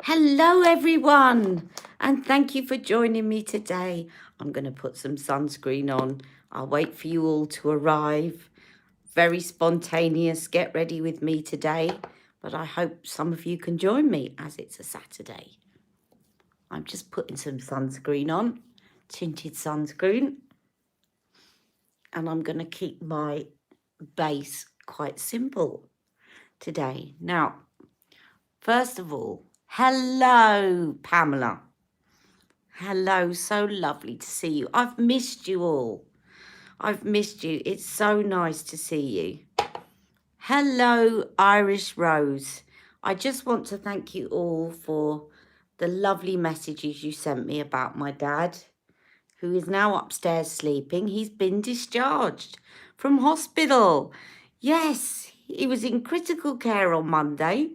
Hello everyone, and thank you for joining me today. I'm going to put some sunscreen on. I'll wait for you all to arrive. Very spontaneous, get ready with me today, but I hope some of you can join me as it's a Saturday. I'm just putting some sunscreen on, tinted sunscreen, and I'm going to keep my base quite simple today. Now, first of all, hello Pamela. Hello, so lovely to see you. I've missed you all. I've missed you. It's so nice to see you. Hello, Irish Rose. I just want to thank you all for the lovely messages you sent me about my dad, who is now upstairs sleeping. He's been discharged from hospital. Yes, he was in critical care on Monday.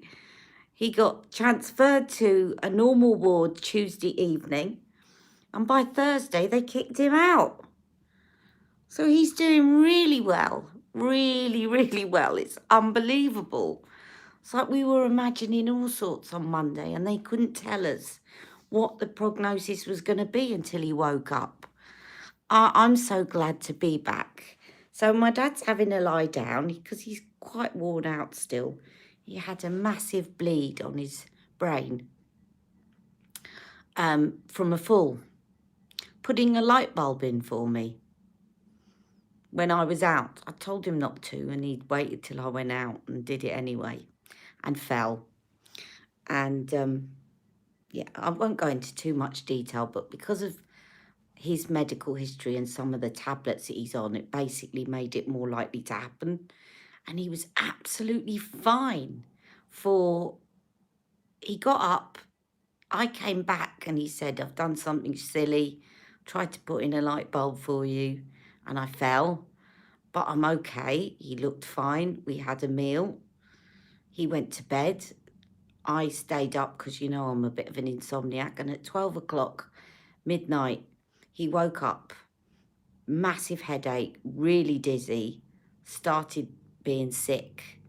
He got transferred to a normal ward Tuesday evening. And by Thursday, they kicked him out. So he's doing really well. Really, really well. It's unbelievable. It's like we were imagining all sorts on Monday and they couldn't tell us what the prognosis was going to be until he woke up. I'm so glad to be back. So my dad's having a lie down because he's quite worn out still. He had a massive bleed on his brain from a fall. Putting a light bulb in for me when I was out. I told him not to, and he'd waited till I went out and did it anyway, and fell. And yeah, I won't go into too much detail, but because of his medical history and some of the tablets that he's on, it basically made it more likely to happen. And he was absolutely fine he got up, I came back and he said, I've done something silly, tried to put in a light bulb for you, and I fell, but I'm okay. He looked fine. We had a meal. He went to bed. I stayed up because, you know, I'm a bit of an insomniac, and at 12 o'clock, midnight, he woke up, massive headache, really dizzy, started being sick.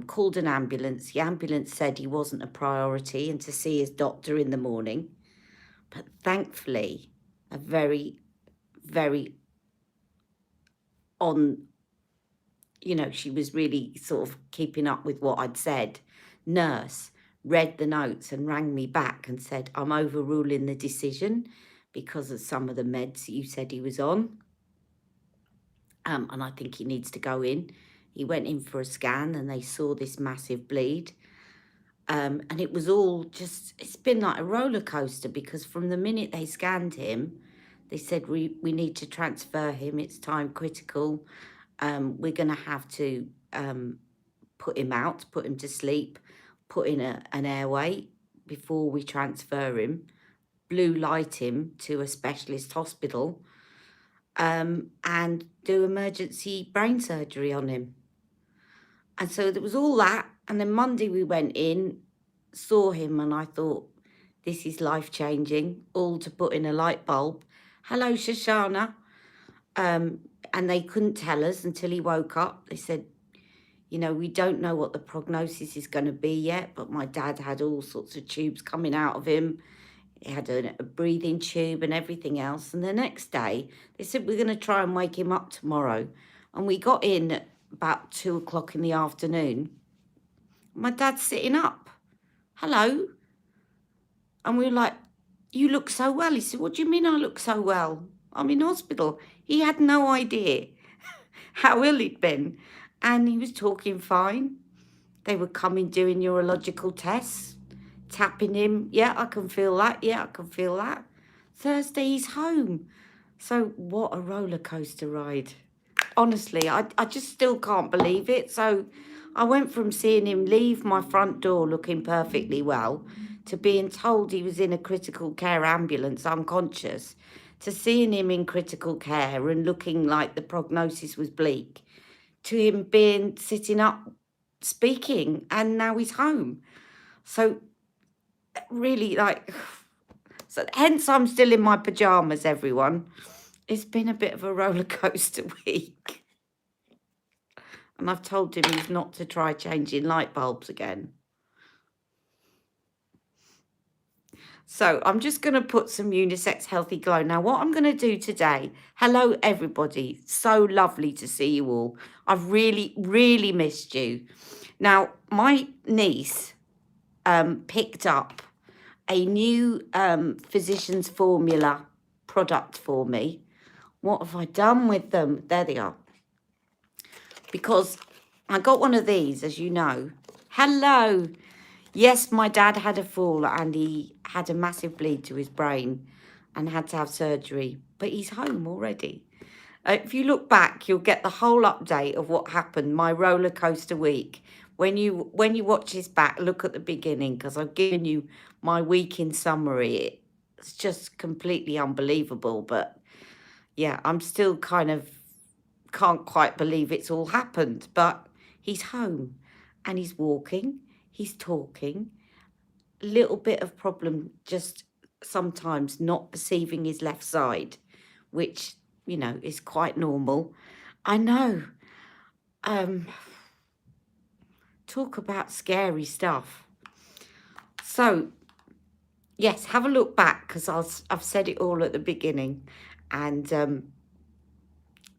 Called an ambulance. The ambulance said he wasn't a priority and to see his doctor in the morning. But thankfully, a very, very she was really sort of keeping up with what I'd said. Nurse read the notes and rang me back and said, I'm overruling the decision because of some of the meds you said he was on. And I think he needs to go in. He went in for a scan and they saw this massive bleed. And it was all it's been like a roller coaster because from the minute they scanned him, they said, we need to transfer him. It's time critical. We're going to have to put him out, put him to sleep, put in an airway before we transfer him, blue light him to a specialist hospital, and do emergency brain surgery on him. And so there was all that. And then Monday we went in, saw him, and I thought, this is life-changing, all to put in a light bulb. Hello, Shoshana. And they couldn't tell us until he woke up. They said, you know, we don't know what the prognosis is going to be yet, but my dad had all sorts of tubes coming out of him. He had a breathing tube and everything else. And the next day, they said, we're going to try and wake him up tomorrow. And we got in at about 2 o'clock in the afternoon. My dad's sitting up. Hello. And we were like, you look so well. He said, what do you mean I look so well? I'm in hospital. He had no idea how ill he'd been. And he was talking fine. They were coming doing neurological tests, tapping him. Yeah, I can feel that. Yeah, I can feel that. Thursday, he's home. So what a roller coaster ride. Honestly, I just still can't believe it. So I went from seeing him leave my front door looking perfectly well to being told he was in a critical care ambulance unconscious, to seeing him in critical care and looking like the prognosis was bleak, to him being sitting up speaking, and now he's home. So really, so hence I'm still in my pajamas, everyone. It's been a bit of a roller coaster week. And I've told him he's not to try changing light bulbs again. So I'm just going to put some Unisex Healthy Glow. Now, what I'm going to do today, hello everybody, so lovely to see you all. I've really, really missed you. Now, my niece picked up a new Physicians Formula product for me. What have I done with them? There they are. Because I got one of these, as you know. Hello. Yes, my dad had a fall and he had a massive bleed to his brain and had to have surgery, but he's home already. If you look back, you'll get the whole update of what happened, my roller coaster week. When you watch this back, look at the beginning, because I've given you my week in summary. It's just completely unbelievable, but yeah, I'm still kind of can't quite believe it's all happened, but he's home and he's walking, he's talking. Little bit of problem just sometimes not perceiving his left side, which, you know, is quite normal. I know. Talk about scary stuff. So, yes, have a look back, because I've said it all at the beginning. And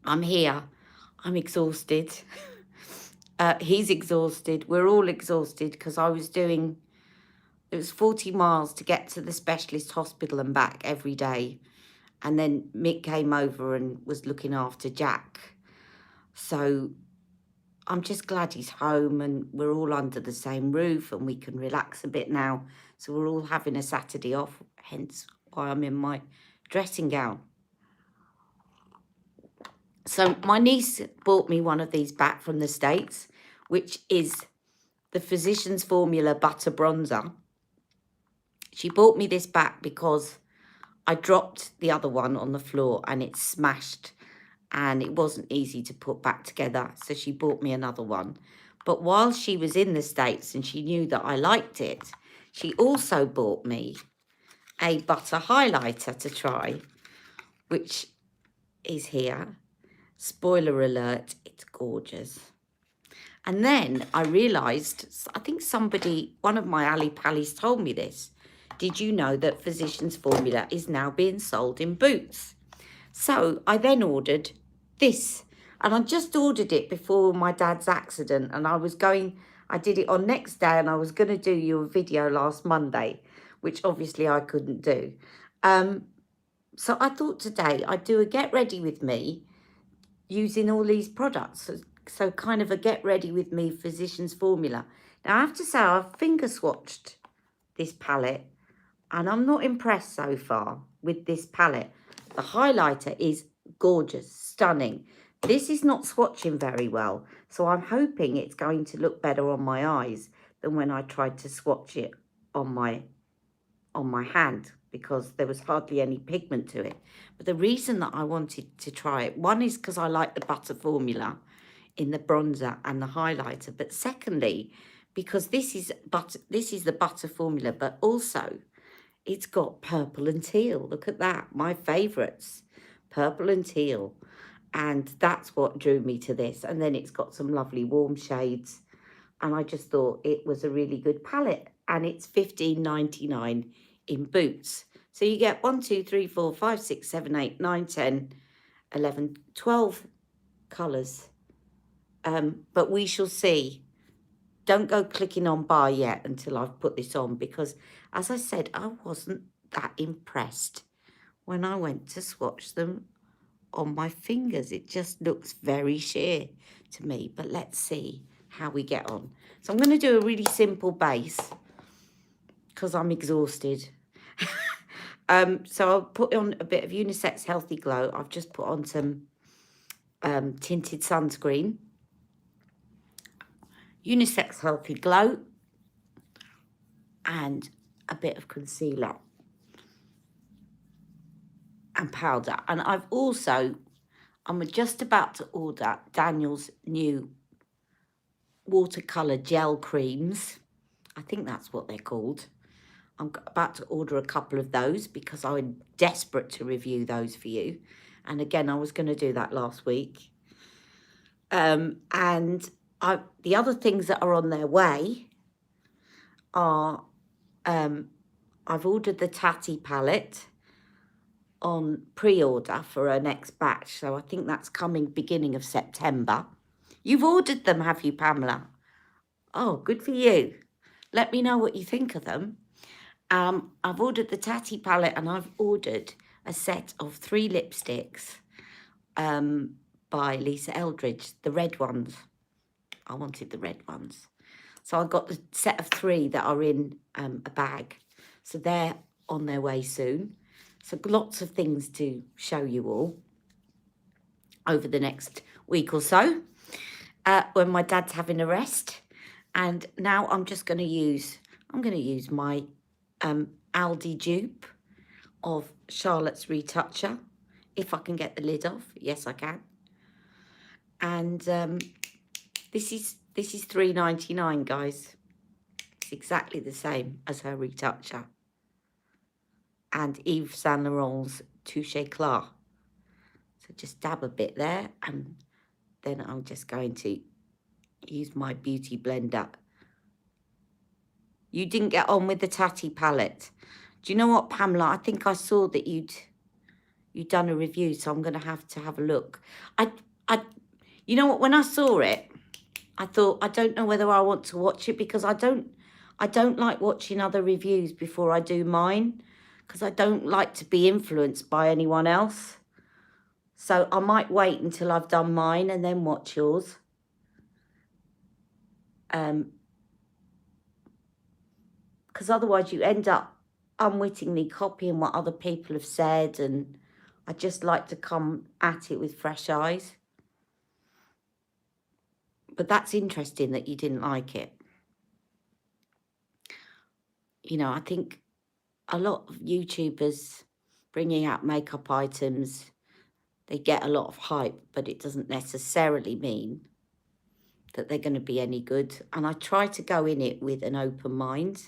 I'm here. I'm exhausted. He's exhausted. We're all exhausted, because it was 40 miles to get to the specialist hospital and back every day. And then Mick came over and was looking after Jack. So I'm just glad he's home and we're all under the same roof and we can relax a bit now. So we're all having a Saturday off, hence why I'm in my dressing gown. So my niece bought me one of these back from the States, which is the Physicians Formula Butter Bronzer. She bought me this back because I dropped the other one on the floor and it smashed and it wasn't easy to put back together. So she bought me another one. But while she was in the States and she knew that I liked it, she also bought me a butter highlighter to try, which is here. Spoiler alert, it's gorgeous. And then I realised, I think one of my Ali Pallies told me this. Did you know that Physicians Formula is now being sold in Boots? So I then ordered this, and I just ordered it before my dad's accident, and I did it on next day, and I was going to do you a video last Monday, which obviously I couldn't do. So I thought today I'd do a get ready with me using all these products. So kind of a get ready with me Physicians Formula. Now I have to say I've finger swatched this palette and I'm not impressed so far with this palette. The highlighter is gorgeous, stunning. This is not swatching very well, so I'm hoping it's going to look better on my eyes than when I tried to swatch it on my hand, because there was hardly any pigment to it. But the reason that I wanted to try it, one is because I like the butter formula in the bronzer and the highlighter, but secondly, because this is the butter formula, but also it's got purple and teal. Look at that, my favourites, purple and teal. And that's what drew me to this. And then it's got some lovely warm shades. And I just thought it was a really good palette. And it's $15.99 in Boots. So you get 1, 2, 3, 4, 5, 6, 7, 8, 9, 10, 11, 12 colours. But we shall see. Don't go clicking on buy yet until I've put this on, because as I said, I wasn't that impressed when I went to swatch them on my fingers. It just looks very sheer to me, but let's see how we get on. So I'm going to do a really simple base because I'm exhausted. So I'll put on a bit of Unisex Healthy Glow. I've just put on some tinted sunscreen. Unisex Healthy Glow and a bit of concealer and powder. And I'm just about to order Daniel's new watercolour gel creams. I think that's what they're called. I'm about to order a couple of those because I'm desperate to review those for you. And again, I was going to do that last week. The other things that are on their way are I've ordered the Tatty palette on pre-order for her next batch. So I think that's coming beginning of September. You've ordered them, have you, Pamela? Oh, good for you. Let me know what you think of them. I've ordered the Tatty palette and I've ordered a set of 3 lipsticks by Lisa Eldridge, the red ones. I wanted the red ones. So I got the set of 3 that are in a bag. So they're on their way soon. So lots of things to show you all over the next week or so when my dad's having a rest. And now I'm just going to use, my Aldi dupe of Charlotte's Retoucher. If I can get the lid off. Yes, I can. And this is $3.99, guys. It's exactly the same as her Retoucher. And Yves Saint Laurent's Touche Éclat. So just dab a bit there, and then I'm just going to use my beauty blender. You didn't get on with the Tatty palette. Do you know what, Pamela? I think I saw that you'd done a review, so I'm going to have a look. You know what? When I saw it, I thought, I don't know whether I want to watch it, because I don't like watching other reviews before I do mine, because I don't like to be influenced by anyone else. So I might wait until I've done mine and then watch yours. Because otherwise you end up unwittingly copying what other people have said, and I just like to come at it with fresh eyes. But that's interesting that you didn't like it. You know, I think a lot of YouTubers bringing out makeup items, they get a lot of hype, but it doesn't necessarily mean that they're going to be any good. And I try to go in it with an open mind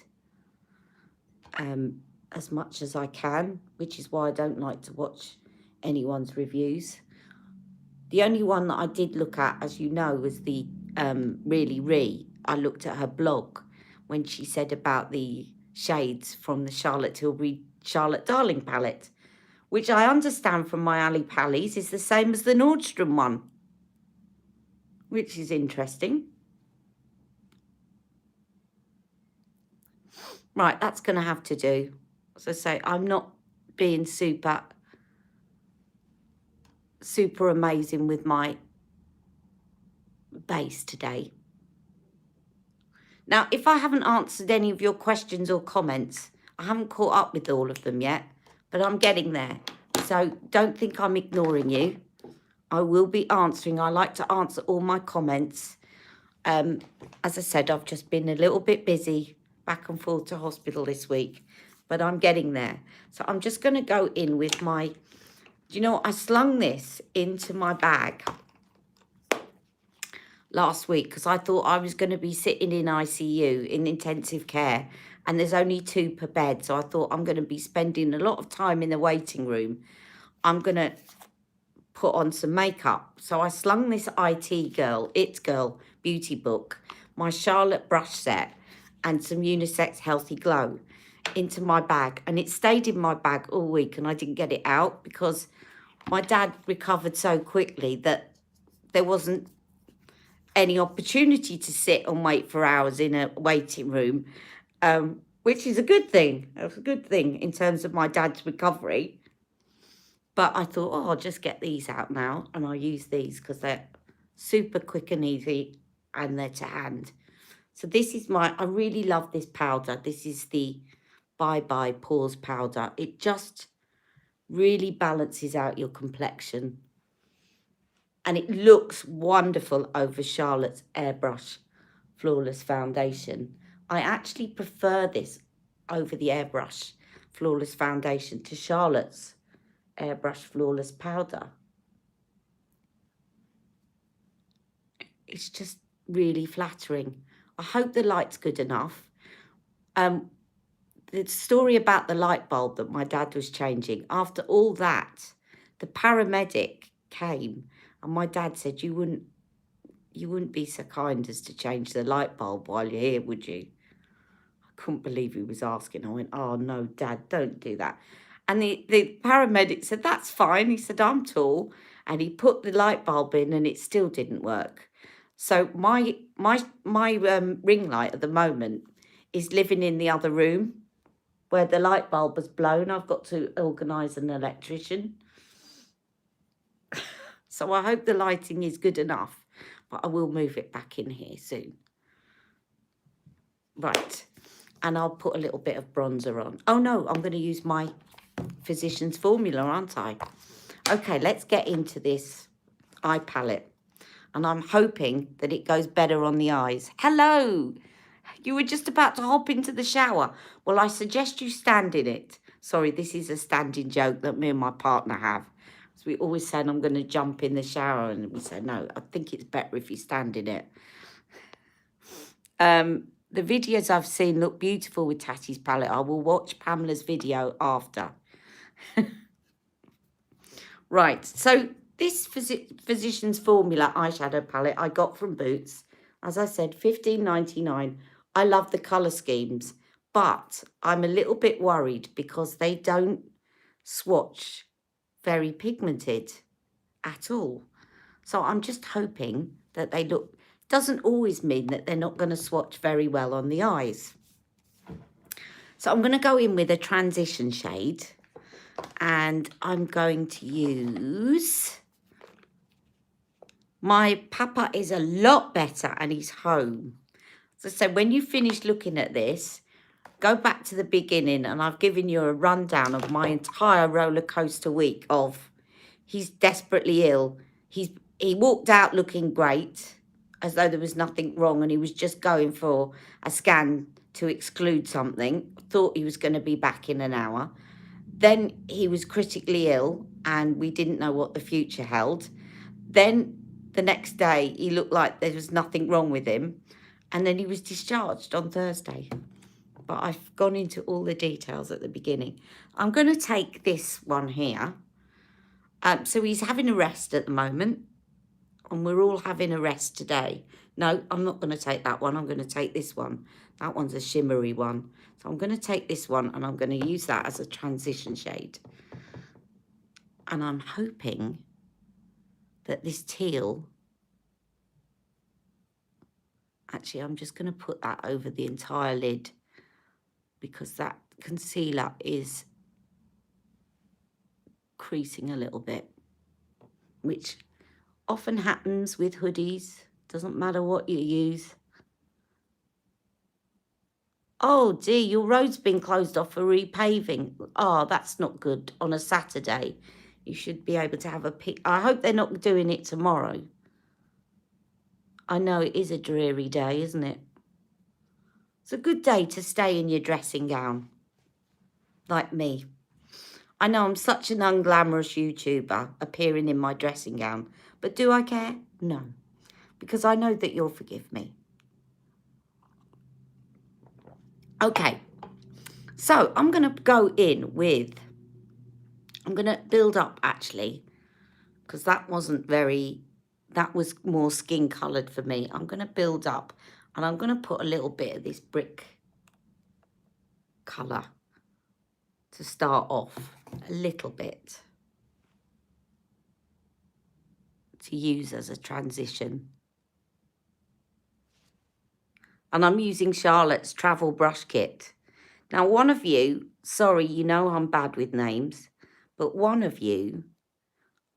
as much as I can, which is why I don't like to watch anyone's reviews. The only one that I did look at, as you know, was the I looked at her blog when she said about the shades from the Charlotte Tilbury Charlotte Darling palette, which I understand from my Ali Pallies is the same as the Nordstrom one, which is interesting. Right, that's going to have to do. As I say, I'm not being super amazing with my base today. Now, if I haven't answered any of your questions or comments, I haven't caught up with all of them yet, but I'm getting there. So don't think I'm ignoring you. I will be answering. I like to answer all my comments. As I said, I've just been a little bit busy back and forth to hospital this week, but I'm getting there. So I'm just going to go in with my, do you know what? I slung this into my bag last week because I thought I was going to be sitting in ICU, in intensive care, and there's only 2 per bed. So I thought I'm going to be spending a lot of time in the waiting room. I'm going to put on some makeup. So I slung this It Girl beauty book, my Charlotte brush set, and some unisex Healthy Glow into my bag. And it stayed in my bag all week, and I didn't get it out because my dad recovered so quickly that there wasn't any opportunity to sit and wait for hours in a waiting room, which is a good thing. It's a good thing in terms of my dad's recovery. But I thought, oh, I'll just get these out now, and I'll use these because they're super quick and easy, and they're to hand. So this is I really love this powder. This is the Bye Bye Pores powder. It just really balances out your complexion. And it looks wonderful over Charlotte's Airbrush Flawless Foundation. I actually prefer this over the Airbrush Flawless Foundation to Charlotte's Airbrush Flawless Powder. It's just really flattering. I hope the light's good enough. The story about the light bulb that my dad was changing, after all that, the paramedic came and my dad said, you wouldn't be so kind as to change the light bulb while you're here, would you? Couldn't believe he was asking. I went, oh, no, Dad, don't do that. And the paramedic said, that's fine. He said, I'm tall. And he put the light bulb in and it still didn't work. So my ring light at the moment is living in the other room where the light bulb was blown. I've got to organise an electrician. So I hope the lighting is good enough, but I will move it back in here soon. Right. And I'll put a little bit of bronzer on. Oh, no, I'm going to use my Physicians Formula, aren't I? Okay, let's get into this eye palette. And I'm hoping that it goes better on the eyes. Hello! You were just about to hop into the shower. Well, I suggest you stand in it. Sorry, this is a standing joke that me and my partner have. So we always say I'm going to jump in the shower. And we say, no, I think it's better if you stand in it. The videos I've seen look beautiful with Tatty's palette. I will watch Pamela's video after. Right, so this Physicians Formula eyeshadow palette I got from Boots. As I said, $15.99. I love the colour schemes, but I'm a little bit worried because they don't swatch very pigmented at all. So I'm just hoping that they look... Doesn't always mean that they're not going to swatch very well on the eyes. So I'm going to go in with a transition shade. And I'm going to use... My papa is a lot better and he's home. So I said, when you finish looking at this, go back to the beginning and I've given you a rundown of my entire roller coaster week of he's desperately ill. He walked out looking great, as though there was nothing wrong, and he was just going for a scan to exclude something. Thought he was going to be back in an hour. Then he was critically ill and we didn't know what the future held. Then the next day he looked like there was nothing wrong with him. And then he was discharged on Thursday. But I've gone into all the details at the beginning. I'm going to take this one here. So he's having a rest at the moment. And we're all having a rest today. No, I'm not going to take that one. I'm going to take this one. That one's a shimmery one. So I'm going to take this one and I'm going to use that as a transition shade. And I'm hoping that this teal... Actually, I'm just going to put that over the entire lid because that concealer is creasing a little bit, which often happens with hoodies. Doesn't matter what you use. Oh dear, your road's been closed off for repaving. Oh, that's not good on a Saturday. You should be able to have a pic. I hope they're not doing it tomorrow. I know it is a dreary day, isn't it? It's a good day to stay in your dressing gown, like me. I know I'm such an unglamorous YouTuber appearing in my dressing gown, but do I care? No, because I know that you'll forgive me. Okay, so I'm going to go in with... I'm going to build up, actually, because that wasn't very... That was more skin coloured for me. I'm going to build up and I'm going to put a little bit of this brick colour to start off. A little bit. To use as a transition. And I'm using Charlotte's Travel Brush Kit. Now, one of you... Sorry, you know I'm bad with names. But one of you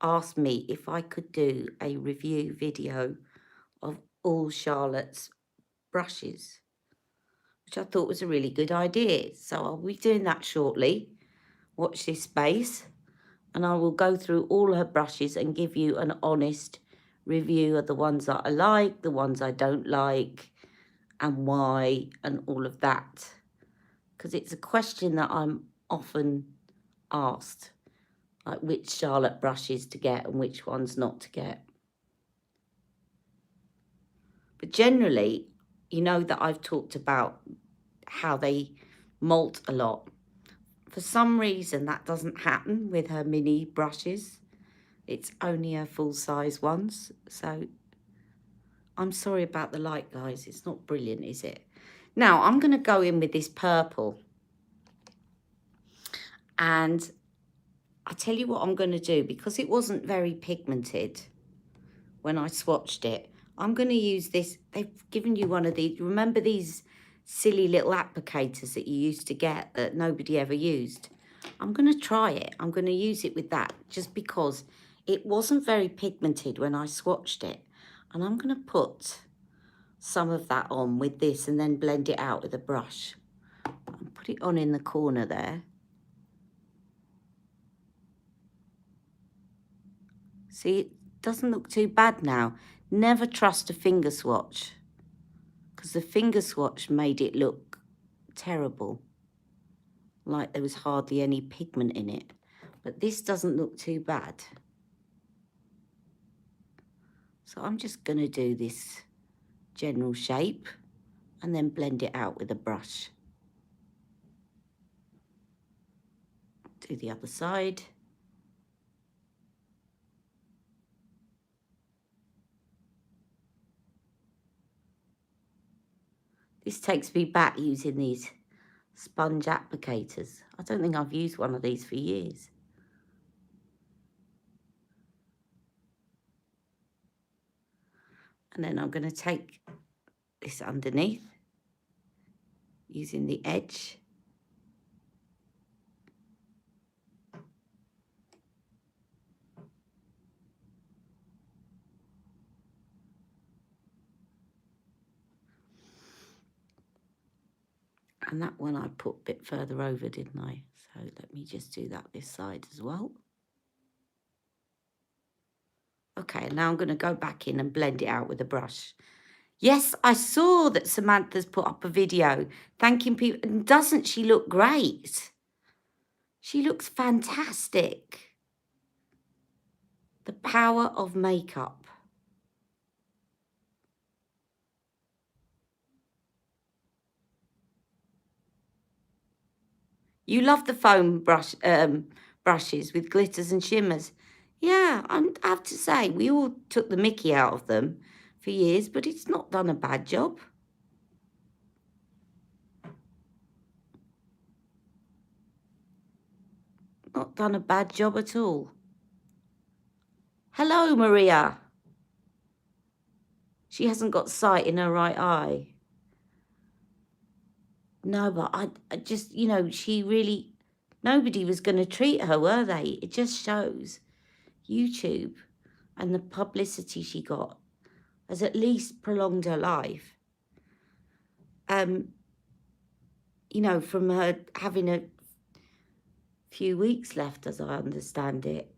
asked me if I could do a review video of all Charlotte's brushes, which I thought was a really good idea. So I'll be doing that shortly. Watch this space. And I will go through all her brushes and give you an honest review of the ones that I like, the ones I don't like, and why, and all of that. Because it's a question that I'm often asked. Like which Charlotte brushes to get and which ones not to get. But generally, you know that I've talked about how they molt a lot. For some reason, that doesn't happen with her mini brushes. It's only her full-size ones. So I'm sorry about the light, guys. It's not brilliant, is it? Now, I'm going to go in with this purple. And I tell you what I'm going to do, because it wasn't very pigmented when I swatched it. I'm going to use this. They've given you one of these. Remember these silly little applicators that you used to get that nobody ever used? I'm going to try it. I'm going to use it with that just because it wasn't very pigmented when I swatched it. And I'm going to put some of that on with this and then blend it out with a brush. And put it on in the corner there. See, it doesn't look too bad now. Never trust a finger swatch, because the finger swatch made it look terrible, like there was hardly any pigment in it. But this doesn't look too bad. So I'm just going to do this general shape and then blend it out with a brush. Do the other side. This takes me back using these sponge applicators. I don't think I've used one of these for years. And then I'm going to take this underneath using the edge. And that one I put a bit further over, didn't I? So let me just do that this side as well. Okay, now I'm going to go back in and blend it out with a brush. Yes, I saw that Samantha's put up a video thanking people. And doesn't she look great? She looks fantastic. The power of makeup. You love the foam brushes with glitters and shimmers. Yeah, I have to say, we all took the mickey out of them for years, but it's not done a bad job. Not done a bad job at all. Hello, Maria. She hasn't got sight in her right eye. No, but I just, you know, she really, nobody was going to treat her, were they? It just shows YouTube and the publicity she got has at least prolonged her life. You know, from her having a few weeks left, as I understand it.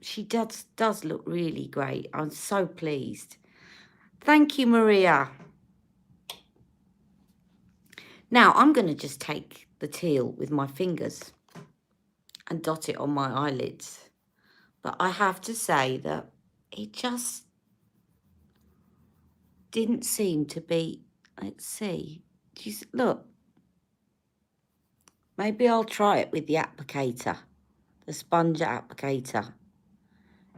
She does look really great. I'm so pleased. Thank you, Maria. Now, I'm going to just take the teal with my fingers and dot it on my eyelids. But I have to say that it just didn't seem to be, let's see. Look, maybe I'll try it with the applicator, the sponge applicator.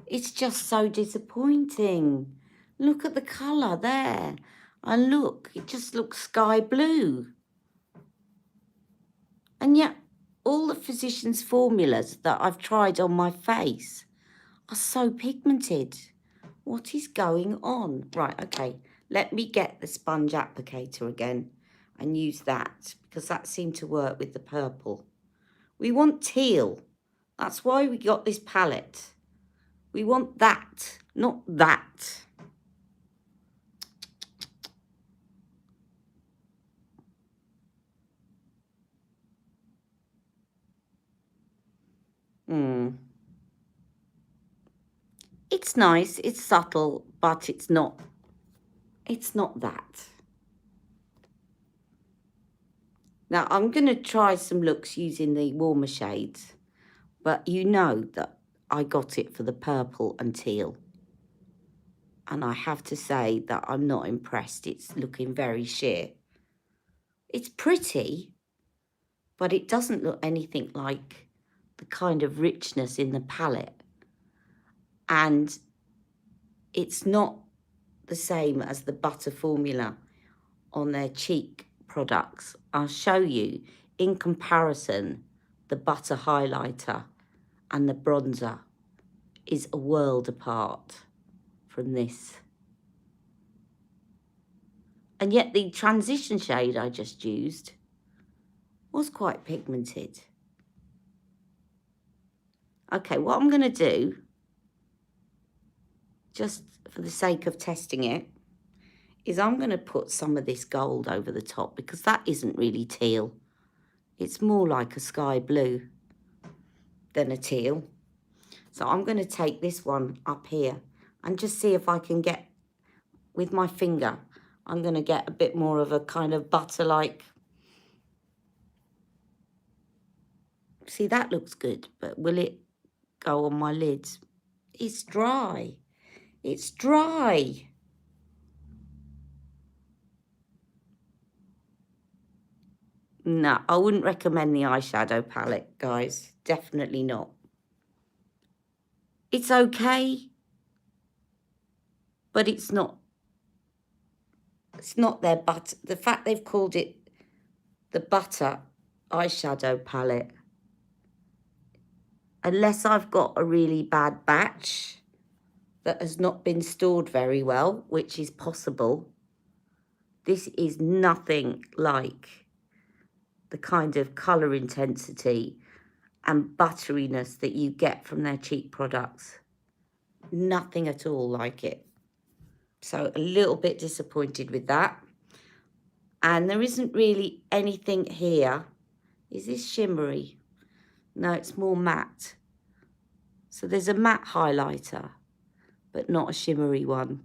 It's just so disappointing. Look at the colour there. And look, it just looks sky blue. And yet, all the Physicians formulas that I've tried on my face are so pigmented. What is going on? Right, okay. Let me get the sponge applicator again and use that, because that seemed to work with the purple. We want teal. That's why we got this palette. We want that, not that. It's nice, it's subtle, but it's not that. Now, I'm going to try some looks using the warmer shades, but you know that I got it for the purple and teal. And I have to say that I'm not impressed. It's looking very sheer. It's pretty, but it doesn't look anything like the kind of richness in the palette. And it's not the same as the butter formula on their cheek products. I'll show you in comparison the butter highlighter and the bronzer is a world apart from this. And yet the transition shade I just used was quite pigmented. Okay, what I'm going to do, just for the sake of testing it, is I'm going to put some of this gold over the top because that isn't really teal. It's more like a sky blue than a teal. So I'm going to take this one up here and just see if I can get, with my finger, I'm going to get a bit more of a kind of butter-like. See, that looks good, but will it go on my lids? It's dry. It's dry. No, I wouldn't recommend the eyeshadow palette, guys. Definitely not. It's okay, but it's not their butter. The fact they've called it the butter eyeshadow palette, unless I've got a really bad batch that has not been stored very well, which is possible, this is nothing like the kind of colour intensity and butteriness that you get from their cheap products. Nothing at all like it. So a little bit disappointed with that. And there isn't really anything here. Is this shimmery? No, it's more matte. So there's a matte highlighter, but not a shimmery one.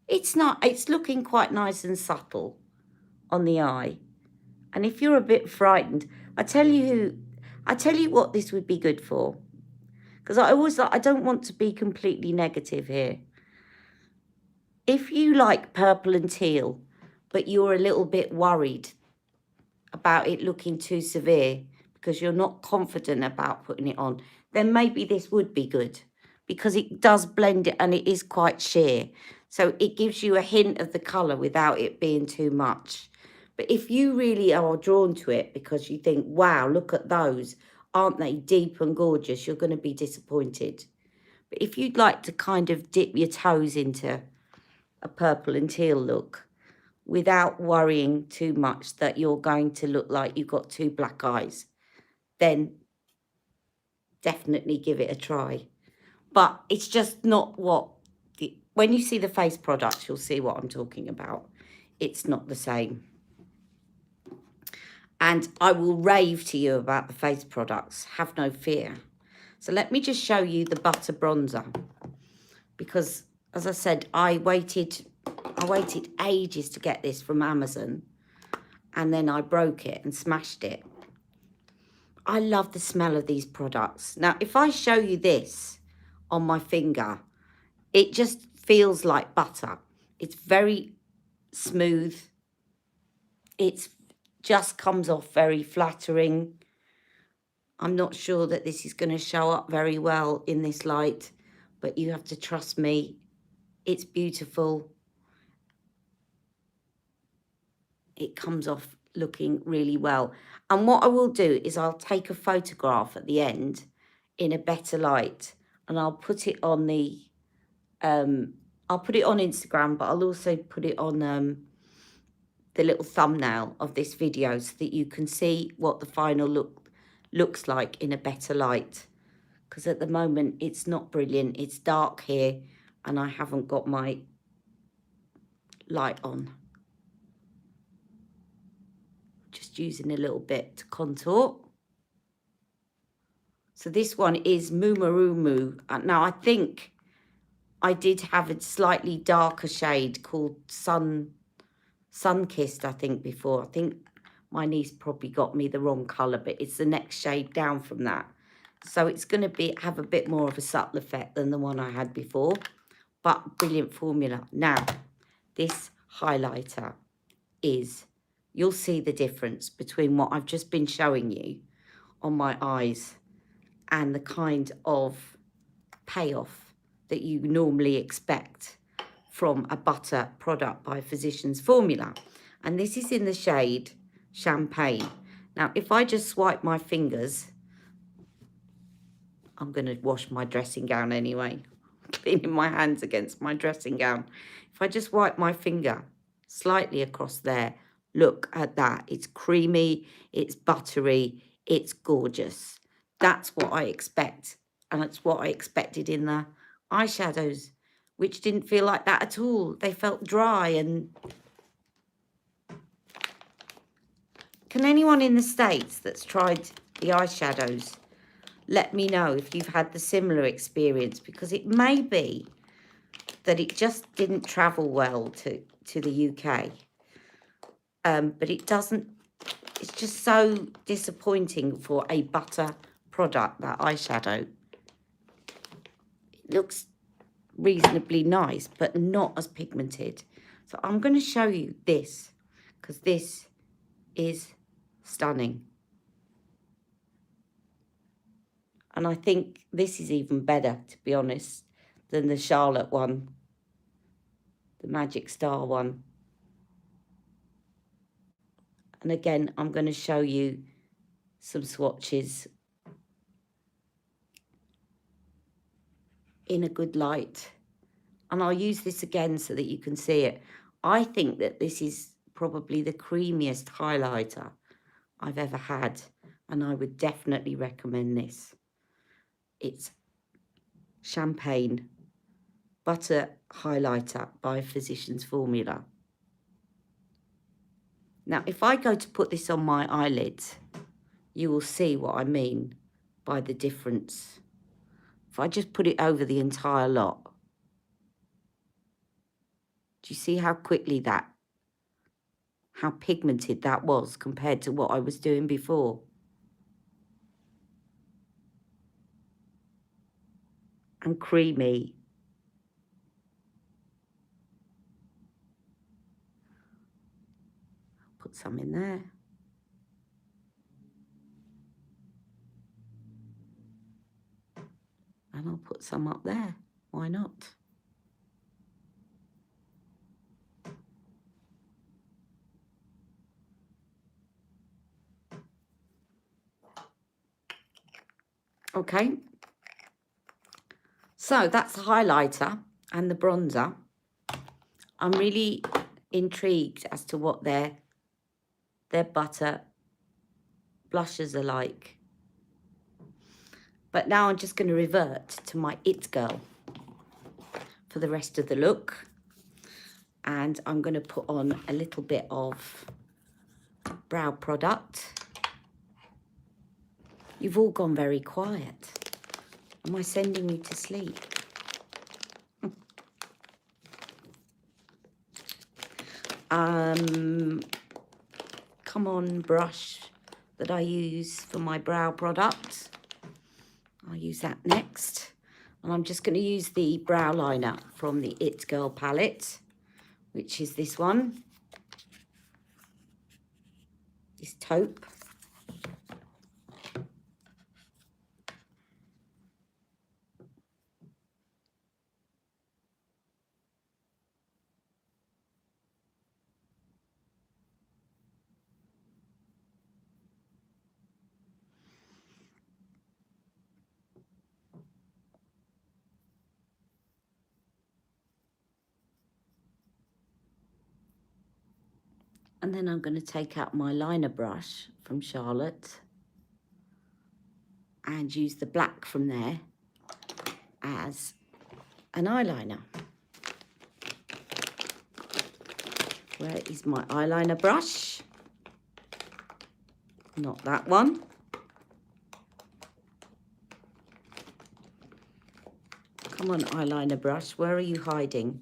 It's not, it's looking quite nice and subtle on the eye. And if you're a bit frightened, I tell you what this would be good for. Because I don't want to be completely negative here. If you like purple and teal, but you're a little bit worried about it looking too severe because you're not confident about putting it on, then maybe this would be good because it does blend it and it is quite sheer. So it gives you a hint of the colour without it being too much. But if you really are drawn to it because you think, wow, look at those, aren't they deep and gorgeous, you're going to be disappointed. But if you'd like to kind of dip your toes into a purple and teal look without worrying too much that you're going to look like you've got two black eyes, then definitely give it a try. But it's just not what, when you see the face products, you'll see what I'm talking about. It's not the same. And I will rave to you about the face products, have no fear. So let me just show you the butter bronzer. Because, as I said, I waited ages to get this from Amazon. And then I broke it and smashed it. I love the smell of these products. Now, if I show you this on my finger, it just feels like butter. It's very smooth. It just comes off very flattering. I'm not sure that this is going to show up very well in this light, but you have to trust me. It's beautiful. It comes off looking really well. And what I will do is I'll take a photograph at the end in a better light and I'll put it on the, I'll put it on Instagram, but I'll also put it on the little thumbnail of this video so that you can see what the final look looks like in a better light. Because at the moment it's not brilliant. It's dark here and I haven't got my light on. Just using a little bit to contour. So this one is Moomarumu. Now I think I did have a slightly darker shade called Sun-Kissed, I think, before. I think my niece probably got me the wrong colour, but it's the next shade down from that. So it's going to have a bit more of a subtle effect than the one I had before. But brilliant formula. Now, this highlighter is, you'll see the difference between what I've just been showing you on my eyes and the kind of payoff that you normally expect from a butter product by Physicians Formula. And this is in the shade Champagne. Now, if I just swipe my fingers, I'm going to wash my dressing gown anyway. Cleaning my hands against my dressing gown. If I just wipe my finger slightly across there, look at that. It's creamy, it's buttery, it's gorgeous. That's what I expect. And it's what I expected in the eyeshadows, which didn't feel like that at all. They felt dry. And can anyone in the States that's tried the eyeshadows let me know if you've had the similar experience, because it may be that it just didn't travel well to the UK. But it doesn't, it's just so disappointing for a butter product, that eyeshadow. It looks reasonably nice, but not as pigmented. So I'm going to show you this, because this is stunning. And I think this is even better, to be honest, than the Charlotte one, the Magic Star one. And again, I'm going to show you some swatches in a good light. And I'll use this again so that you can see it. I think that this is probably the creamiest highlighter I've ever had. And I would definitely recommend this. It's Champagne Butter Highlighter by Physicians Formula. Now, if I go to put this on my eyelids, you will see what I mean by the difference. If I just put it over the entire lot, do you see how quickly how pigmented that was compared to what I was doing before? And creamy. Put some in there. And I'll put some up there. Why not? Okay. So that's the highlighter and the bronzer. I'm really intrigued as to what their butter blushes are like. But now I'm just going to revert to my It Girl for the rest of the look. And I'm going to put on a little bit of brow product. You've all gone very quiet. Am I sending you to sleep? Come On brush that I use for my brow product. I'll use that next. And I'm just going to use the brow liner from the It Girl palette, which is this one. This taupe. And then I'm going to take out my liner brush from Charlotte and use the black from there as an eyeliner. Where is my eyeliner brush? Not that one. Come on, eyeliner brush, where are you hiding?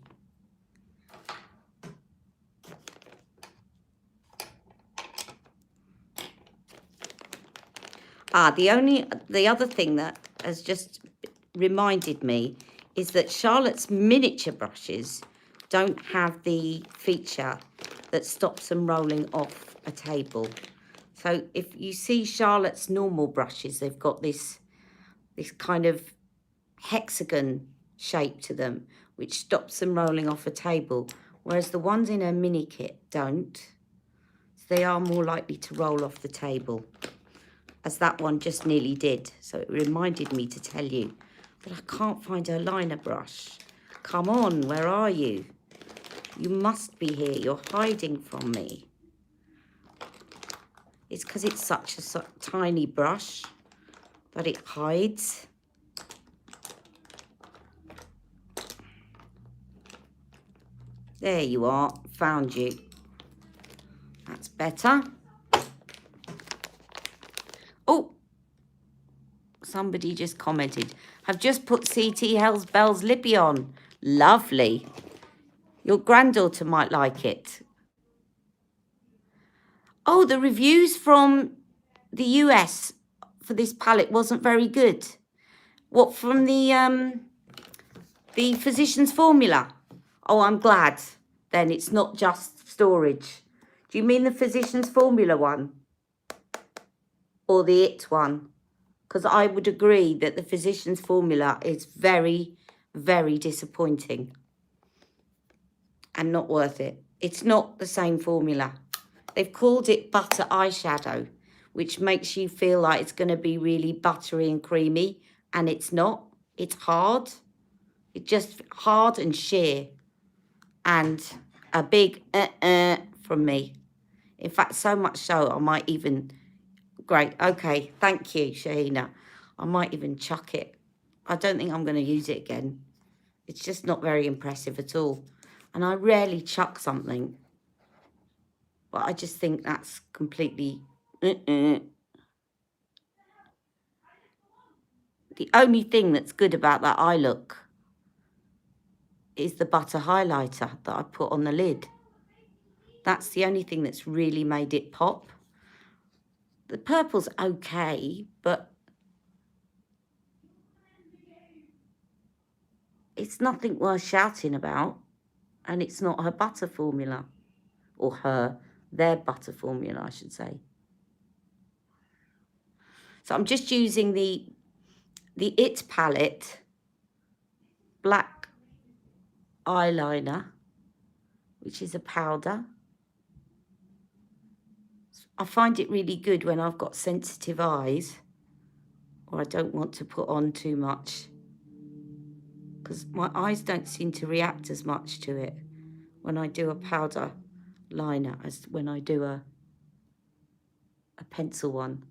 The other thing that has just reminded me is that Charlotte's miniature brushes don't have the feature that stops them rolling off a table. So if you see Charlotte's normal brushes, they've got this kind of hexagon shape to them, which stops them rolling off a table, whereas the ones in her mini kit don't. So they are more likely to roll off the table, as that one just nearly did. So it reminded me to tell you, but I can't find her liner brush. Come on, where are you? You must be here. You're hiding from me. It's because it's such a tiny brush that it hides. There you are. Found you. That's better. Oh, somebody just commented. I've just put CT Hell's Bells Lippy on. Lovely. Your granddaughter might like it. Oh, the reviews from the US for this palette wasn't very good. What, from the Physicians Formula? Oh, I'm glad. Then it's not just storage. Do you mean the Physicians Formula one? Or the IT one? Because I would agree that the Physicians Formula is very, very disappointing. And not worth it. It's not the same formula. They've called it butter eyeshadow, which makes you feel like it's going to be really buttery and creamy. And it's not. It's hard. It's just hard and sheer. And a big from me. In fact, so much so, I might even... Great. Okay. Thank you, Shahina. I might even chuck it. I don't think I'm going to use it again. It's just not very impressive at all. And I rarely chuck something. But I just think that's completely... The only thing that's good about that eye look is the butter highlighter that I put on the lid. That's the only thing that's really made it pop. The purple's okay, but it's nothing worth shouting about. And it's not her butter formula. Or their butter formula, I should say. So I'm just using the IT palette black eyeliner, which is a powder. I find it really good when I've got sensitive eyes or I don't want to put on too much, because my eyes don't seem to react as much to it when I do a powder liner as when I do a pencil one.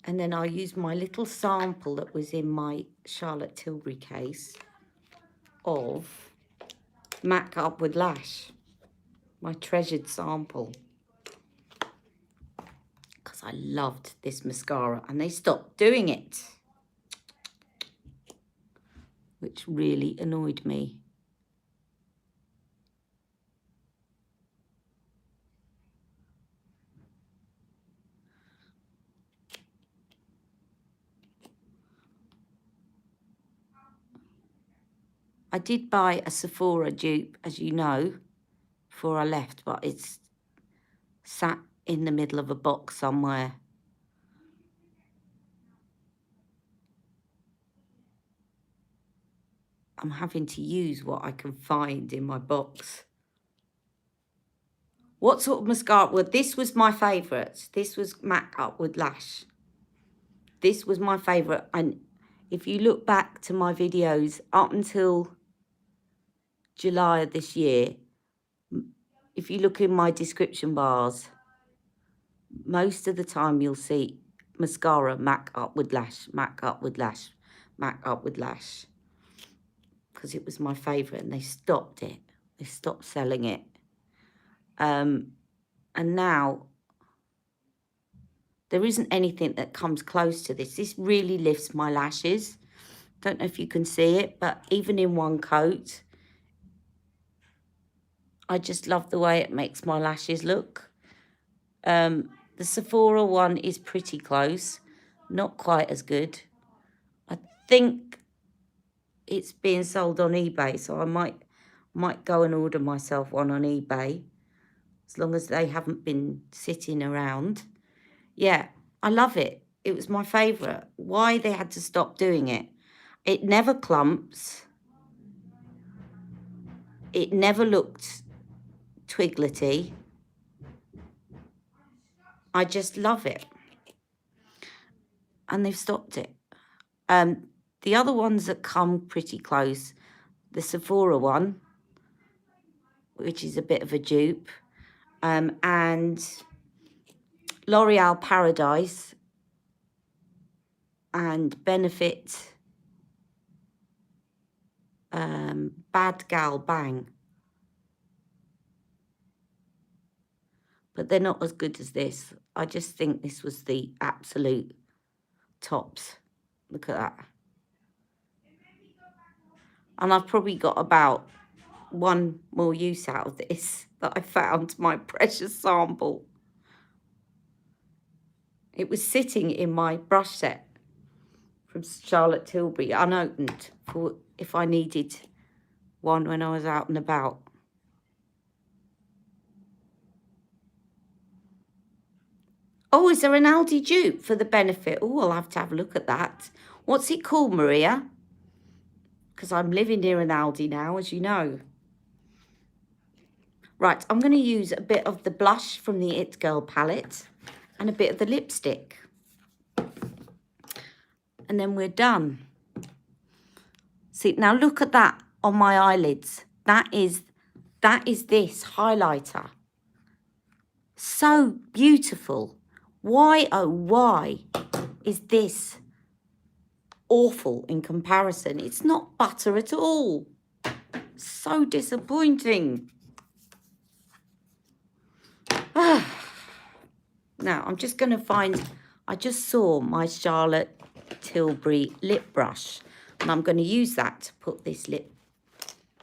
And then I'll use my little sample that was in my Charlotte Tilbury case of MAC Upward Lash, my treasured sample. Because I loved this mascara and they stopped doing it, which really annoyed me. I did buy a Sephora dupe, as you know, before I left, but it's sat in the middle of a box somewhere. I'm having to use what I can find in my box. What sort of mascara? Well, this was my favourite. This was MAC Upward Lash. This was my favourite. And if you look back to my videos up until July of this year, if you look in my description bars, most of the time you'll see mascara, MAC Upward Lash, MAC Upward Lash, MAC Upward Lash. Because it was my favourite and they stopped it. They stopped selling it. And now there isn't anything that comes close to this. This really lifts my lashes. Don't know if you can see it, but even in one coat, I just love the way it makes my lashes look. The Sephora one is pretty close. Not quite as good. I think it's being sold on eBay, so I might go and order myself one on eBay, as long as they haven't been sitting around. Yeah, I love it. It was my favourite. Why they had to stop doing it. It never clumps. It never looked twiglety. I just love it. And they've stopped it. The other ones that come pretty close, the Sephora one, which is a bit of a dupe, and L'Oreal Paradise and Benefit Bad Gal Bang. But they're not as good as this. I just think this was the absolute tops. Look at that. And I've probably got about one more use out of this that I found my precious sample. It was sitting in my brush set from Charlotte Tilbury, unopened, for if I needed one when I was out and about. Oh, is there an Aldi dupe for the Benefit? Oh, I'll have to have a look at that. What's it called, Maria? Because I'm living near an Aldi now, as you know. Right, I'm going to use a bit of the blush from the It Girl palette and a bit of the lipstick. And then we're done. See, now look at that on my eyelids. That is this highlighter. So beautiful. Why, oh, why is this awful in comparison? It's not butter at all. So disappointing. Now, I'm just going to find, I just saw my Charlotte Tilbury lip brush, and I'm going to use that to put this lip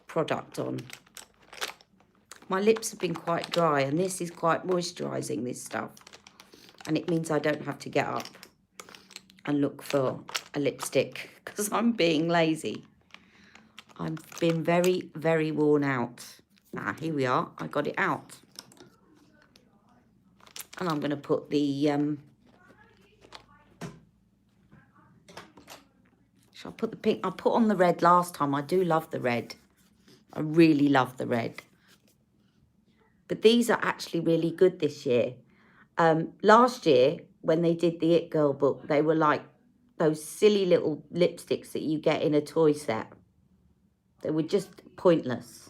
product on. My lips have been quite dry, and this is quite moisturising, this stuff. And it means I don't have to get up and look for a lipstick, because I'm being lazy. I've been very, very worn out. Now, here we are. I got it out. And I'm going to put the... shall I put the pink? I put on the red last time. I do love the red. I really love the red. But these are actually really good this year. Last year, when they did the It Girl book, they were like those silly little lipsticks that you get in a toy set. They were just pointless.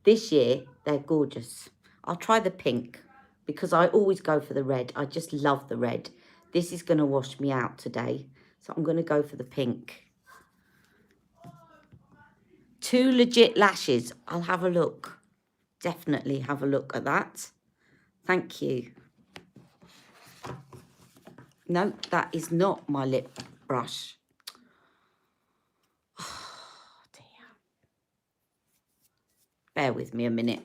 This year, they're gorgeous. I'll try the pink because I always go for the red. I just love the red. This is going to wash me out today. So I'm going to go for the pink. 2 legit lashes. I'll have a look. Definitely have a look at that. Thank you. No, that is not my lip brush. Oh, dear. Bear with me a minute.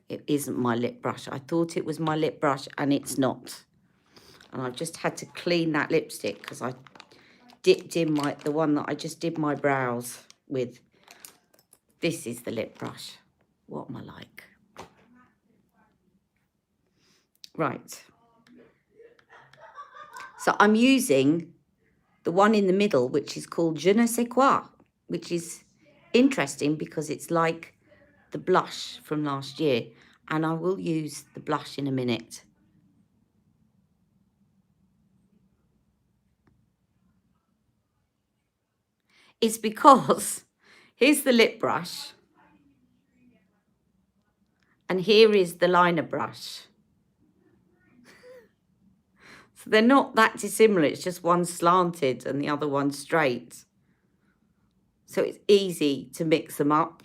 It isn't my lip brush. I thought it was my lip brush, and it's not. And I've just had to clean that lipstick because I dipped in the one that I just did my brows with. This is the lip brush. What am I like? Right. So I'm using the one in the middle, which is called Je ne sais quoi, which is interesting because it's like the blush from last year. And I will use the blush in a minute. It's because here's the lip brush. And here is the liner brush. So they're not that dissimilar. It's just one slanted and the other one straight. So it's easy to mix them up.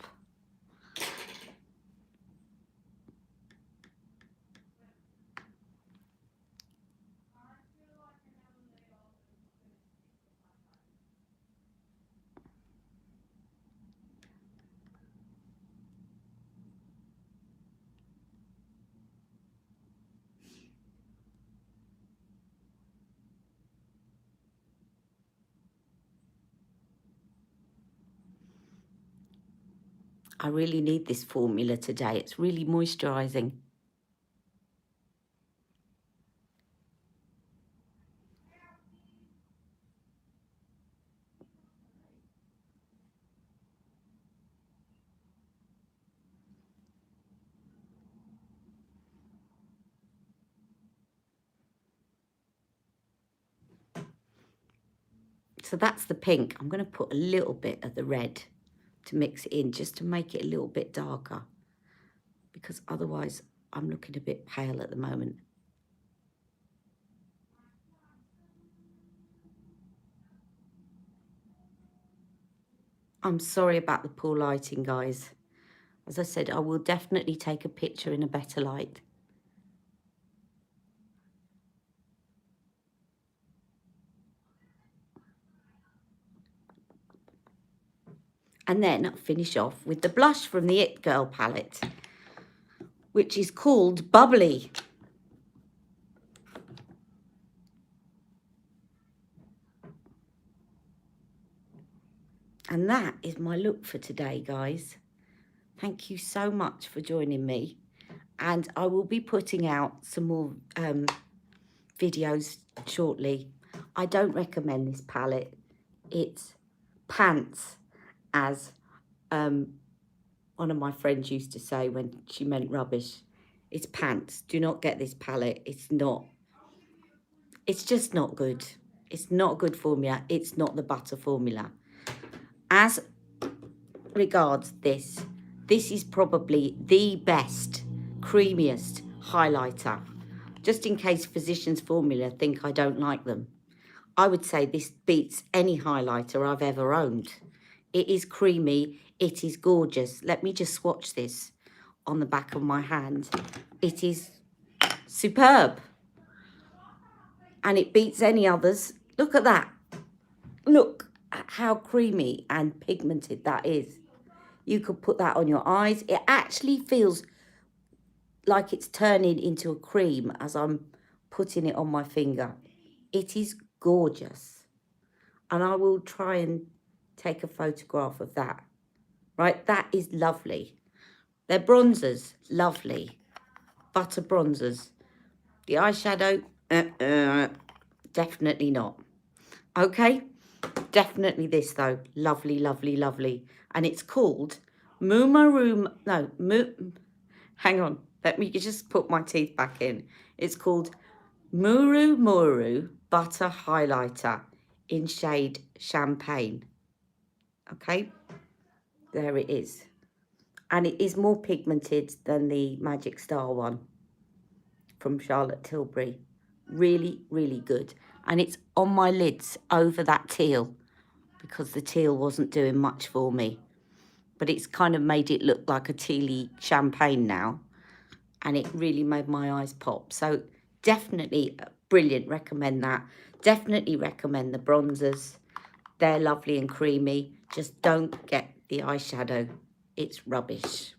I really need this formula today. It's really moisturising. So that's the pink. I'm going to put a little bit of the red to mix it in, just to make it a little bit darker, because otherwise I'm looking a bit pale at the moment. I'm sorry about the poor lighting, guys. As I said, I will definitely take a picture in a better light. And then I'll finish off with the blush from the It Girl palette, which is called Bubbly. And that is my look for today, guys. Thank you so much for joining me. And I will be putting out some more videos shortly. I don't recommend this palette. It's pants, as one of my friends used to say when she meant rubbish. It's pants. Do not get this palette. It's just not good. It's not a good formula. It's not the butter formula. As regards this is probably the best, creamiest highlighter. Just in case Physicians Formula think I don't like them, I would say this beats any highlighter I've ever owned. It is creamy. It is gorgeous. Let me just swatch this on the back of my hand. It is superb. And it beats any others. Look at that. Look at how creamy and pigmented that is. You could put that on your eyes. It actually feels like it's turning into a cream as I'm putting it on my finger. It is gorgeous. And I will try and take a photograph of that. Right, that is lovely. They're bronzers, lovely. Butter bronzers. The eyeshadow, definitely not. Okay, definitely this though. Lovely, lovely, lovely. And it's called hang on. Let me just put my teeth back in. It's called Muru Muru Butter Highlighter in shade Champagne. Okay, there it is. And it is more pigmented than the Magic Star one from Charlotte Tilbury. Really, really good. And it's on my lids over that teal, because the teal wasn't doing much for me. But it's kind of made it look like a tealy champagne now. And it really made my eyes pop. So definitely brilliant. Recommend that. Definitely recommend the bronzers. They're lovely and creamy. Just don't get the eyeshadow. It's rubbish.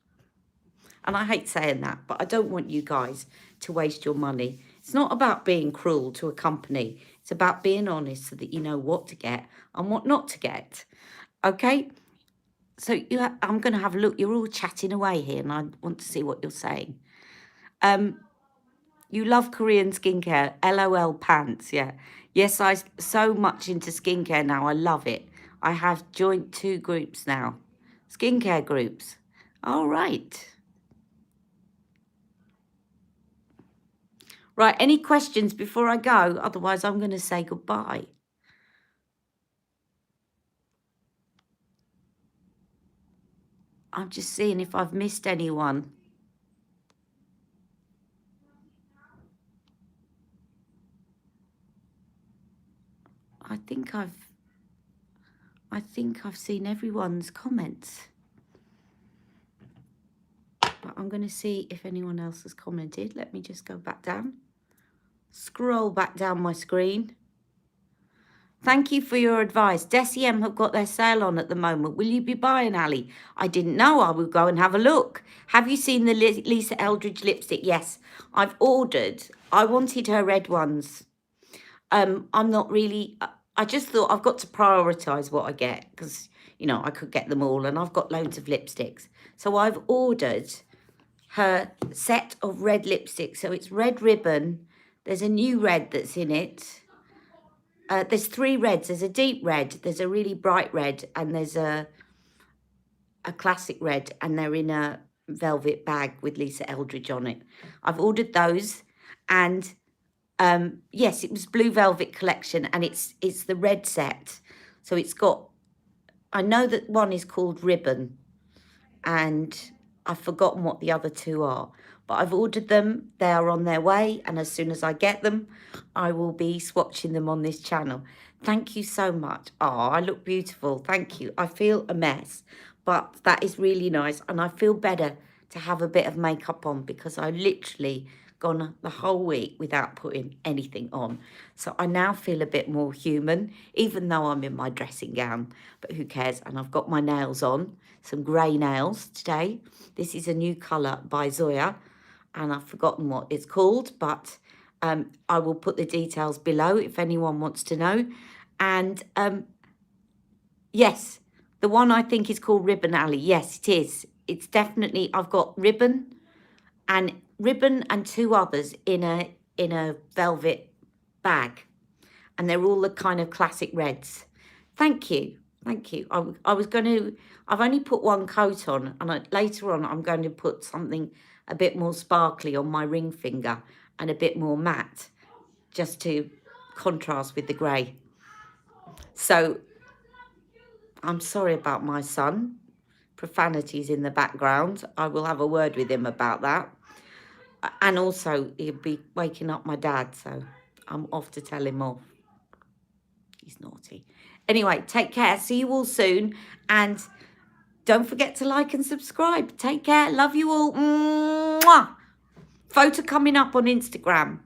And I hate saying that, but I don't want you guys to waste your money. It's not about being cruel to a company. It's about being honest so that you know what to get and what not to get. Okay? So I'm going to have a look. You're all chatting away here, and I want to see what you're saying. You love Korean skincare. LOL pants, yeah. Yes, I'm so much into skincare now. I love it. I have joined 2 groups now. Skincare groups. All right. Right, any questions before I go? Otherwise, I'm going to say goodbye. I'm just seeing if I've missed anyone. I think I've seen everyone's comments. But I'm going to see if anyone else has commented. Let me just go back down. Scroll back down my screen. Thank you for your advice. Deciem have got their sale on at the moment. Will you be buying, Ali? I didn't know. I will go and have a look. Have you seen the Lisa Eldridge lipstick? Yes, I've ordered. I wanted her red ones. I'm not really... I just thought I've got to prioritise what I get, because, you know, I could get them all and I've got loads of lipsticks. So I've ordered her set of red lipsticks. So it's Red Ribbon. There's a new red that's in it. There's 3 reds. There's a deep red, there's a really bright red, and there's a classic red, and they're in a velvet bag with Lisa Eldridge on it. I've ordered those, and yes, it was Blue Velvet collection, and it's the red set. So it's got, I know that one is called Ribbon, and I've forgotten what the other two are. But I've ordered them, they are on their way, and as soon as I get them, I will be swatching them on this channel. Thank you so much. Oh, I look beautiful, thank you. I feel a mess, but that is really nice, and I feel better to have a bit of makeup on because I literally gone the whole week without putting anything on. So I now feel a bit more human, even though I'm in my dressing gown, but who cares? And I've got my nails on, some grey nails today. This is a new colour by Zoya, and I've forgotten what it's called, but I will put the details below if anyone wants to know. And yes, the one I think is called Ribbon Alley. Yes, it is. It's definitely, I've got ribbon and two others in a velvet bag, and they're all the kind of classic reds. Thank you. Thank you. I was going to, I've only put one coat on, and later on I'm going to put something a bit more sparkly on my ring finger and a bit more matte, just to contrast with the grey. So I'm sorry about my son. Profanities in the background. I will have a word with him about that. And also, he'll be waking up my dad, so I'm off to tell him off. He's naughty. Anyway, take care. See you all soon. And don't forget to like and subscribe. Take care. Love you all. Mwah! Photo coming up on Instagram.